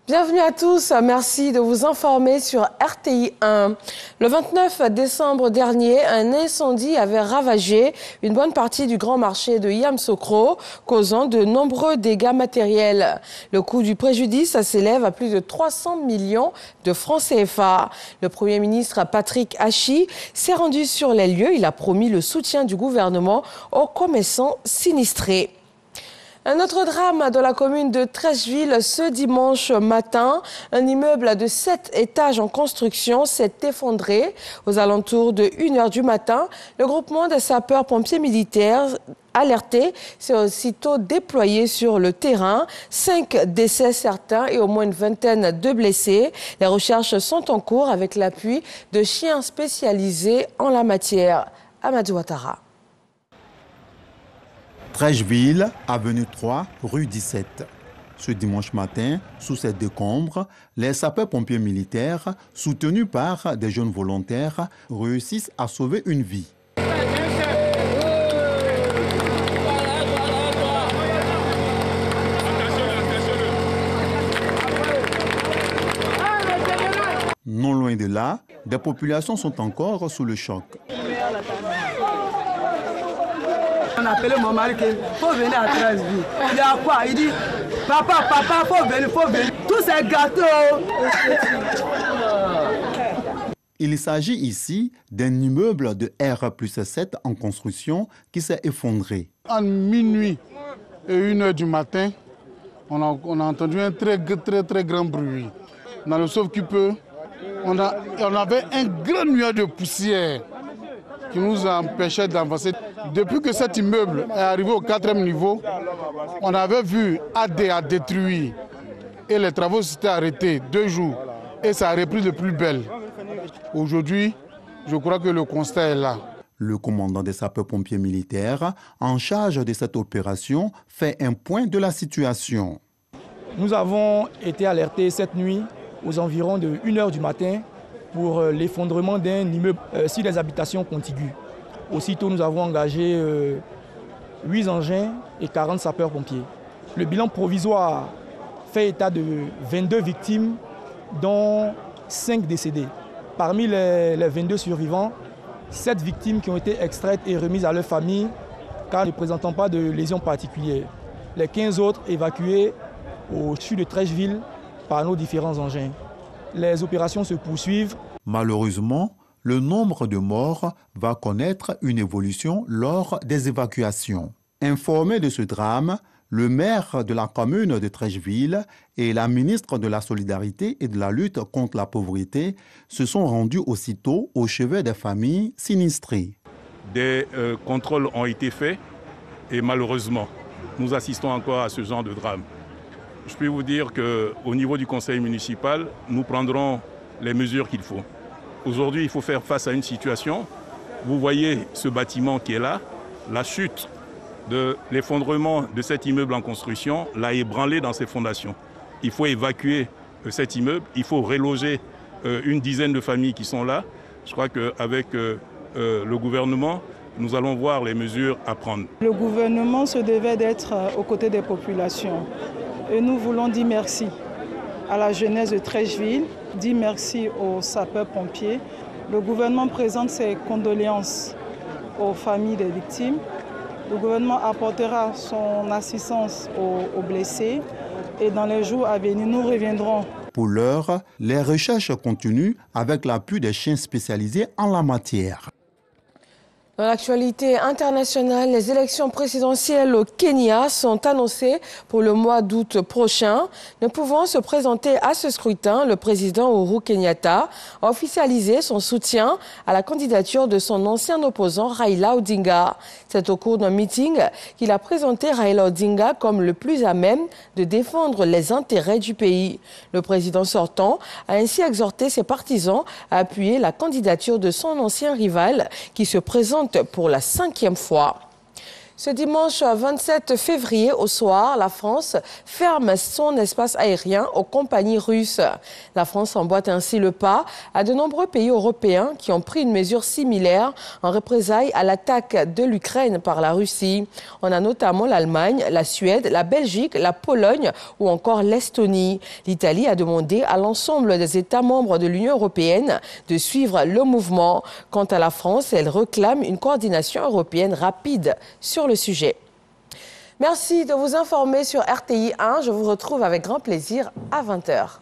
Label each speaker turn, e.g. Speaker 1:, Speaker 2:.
Speaker 1: Bienvenue à tous, merci de vous informer sur RTI 1. Le 29 décembre dernier, un incendie avait ravagé une bonne partie du grand marché de Yamoussoukro, causant de nombreux dégâts matériels. Le coût du préjudice s'élève à plus de 300 millions de francs CFA. Le Premier ministre Patrick Hachi s'est rendu sur les lieux. Il a promis le soutien du gouvernement aux commerçants sinistrés. Un autre drame dans la commune de Treichville ce dimanche matin. Un immeuble de 7 étages en construction s'est effondré. Aux alentours de 1h du matin, le groupement des sapeurs-pompiers militaires alerté s'est aussitôt déployé sur le terrain. 5 décès certains et au moins une vingtaine de blessés. Les recherches sont en cours avec l'appui de chiens spécialisés en la matière. Amadou Ouattara.
Speaker 2: Treichville, avenue 3, rue 17. Ce dimanche matin, sous ces décombres, les sapeurs-pompiers militaires, soutenus par des jeunes volontaires, réussissent à sauver une vie. Non loin de là, des populations sont encore sous le choc.
Speaker 3: On a appelé mon mari qu'il faut venir à Treichville. Il y a quoi? Il dit, papa, faut venir, faut venir. Tous ces gâteaux.
Speaker 2: Il s'agit ici d'un immeuble de R+7 en construction qui s'est effondré.
Speaker 4: En minuit et 1h du matin, on a entendu un très grand bruit. Dans le sauve-qui-peut, on avait un grand nuage de poussière qui nous empêchait d'avancer. Depuis que cet immeuble est arrivé au 4e niveau, on avait vu AD a détruit et les travaux s'étaient arrêtés 2 jours et ça a repris de plus belle. Aujourd'hui, je crois que le constat est là.
Speaker 2: Le commandant des sapeurs-pompiers militaires, en charge de cette opération, fait un point de la situation.
Speaker 5: Nous avons été alertés cette nuit aux environs de 1h du matin pour l'effondrement d'un immeuble sur les habitations contiguës. Aussitôt, nous avons engagé 8 engins et 40 sapeurs-pompiers. Le bilan provisoire fait état de 22 victimes, dont 5 décédés. Parmi les 22 survivants, 7 victimes qui ont été extraites et remises à leur famille, car ne présentant pas de lésions particulières. Les 15 autres évacués au sud de Treichville par nos différents engins. Les opérations se poursuivent.
Speaker 2: Malheureusement, le nombre de morts va connaître une évolution lors des évacuations. Informé de ce drame, le maire de la commune de Treichville et la ministre de la Solidarité et de la lutte contre la pauvreté se sont rendus aussitôt au chevet des familles sinistrées.
Speaker 6: Des contrôles ont été faits et malheureusement, nous assistons encore à ce genre de drame. Je peux vous dire qu'au niveau du conseil municipal, nous prendrons les mesures qu'il faut. Aujourd'hui, il faut faire face à une situation. Vous voyez ce bâtiment qui est là, la chute de l'effondrement de cet immeuble en construction l'a ébranlé dans ses fondations. Il faut évacuer cet immeuble, il faut reloger une dizaine de familles qui sont là. Je crois qu'avec le gouvernement, nous allons voir les mesures à prendre.
Speaker 7: Le gouvernement se devait d'être aux côtés des populations. Et nous voulons dire merci à la jeunesse de Treichville, dire merci aux sapeurs-pompiers. Le gouvernement présente ses condoléances aux familles des victimes. Le gouvernement apportera son assistance aux blessés et dans les jours à venir, nous reviendrons.
Speaker 2: Pour l'heure, les recherches continuent avec l'appui des chiens spécialisés en la matière.
Speaker 1: Dans l'actualité internationale, les élections présidentielles au Kenya sont annoncées pour le mois d'août prochain. Ne pouvant se présenter à ce scrutin, le président Uhuru Kenyatta a officialisé son soutien à la candidature de son ancien opposant Raila Odinga. C'est au cours d'un meeting qu'il a présenté Raila Odinga comme le plus à même de défendre les intérêts du pays. Le président sortant a ainsi exhorté ses partisans à appuyer la candidature de son ancien rival qui se présente pour la 5e fois. Ce dimanche 27 février au soir, la France ferme son espace aérien aux compagnies russes. La France emboîte ainsi le pas à de nombreux pays européens qui ont pris une mesure similaire en représailles à l'attaque de l'Ukraine par la Russie. On a notamment l'Allemagne, la Suède, la Belgique, la Pologne ou encore l'Estonie. L'Italie a demandé à l'ensemble des États membres de l'Union européenne de suivre le mouvement. Quant à la France, elle réclame une coordination européenne rapide sur le sujet. Merci de vous informer sur RTI 1. Je vous retrouve avec grand plaisir à 20h.